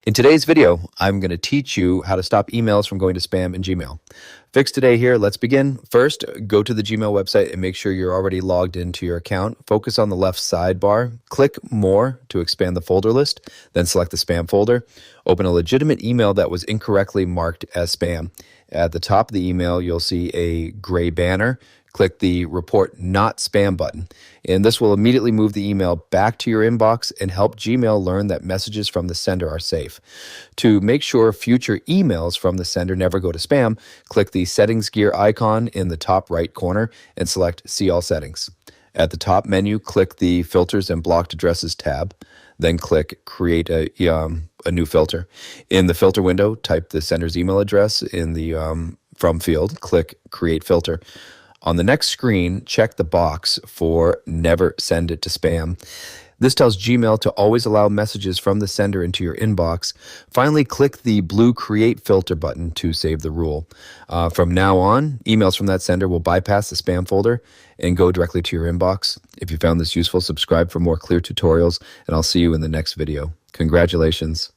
In today's video, I'm going to teach you how to stop emails from going to spam in Gmail. Fix today here. Let's begin. First, go to the Gmail website and make sure you're already logged into your account. Focus on the left sidebar. Click More to expand the folder list. Then select the spam folder. Open a legitimate email that was incorrectly marked as spam. At the top of the email, you'll see a gray banner. Click the Report Not Spam button, and this will immediately move the email back to your inbox and help Gmail learn that messages from the sender are safe. To make sure future emails from the sender never go to spam, click the Settings gear icon in the top right corner and select See All Settings. At the top menu, click the Filters and Blocked Addresses tab, then click Create a new filter. In the filter window, type the sender's email address in the From field, click Create Filter. On the next screen, check the box for Never Send It to Spam. This tells Gmail to always allow messages from the sender into your inbox. Finally, click the blue Create Filter button to save the rule. From now on, emails from that sender will bypass the spam folder and go directly to your inbox. If you found this useful, subscribe for more clear tutorials, and I'll see you in the next video. Congratulations.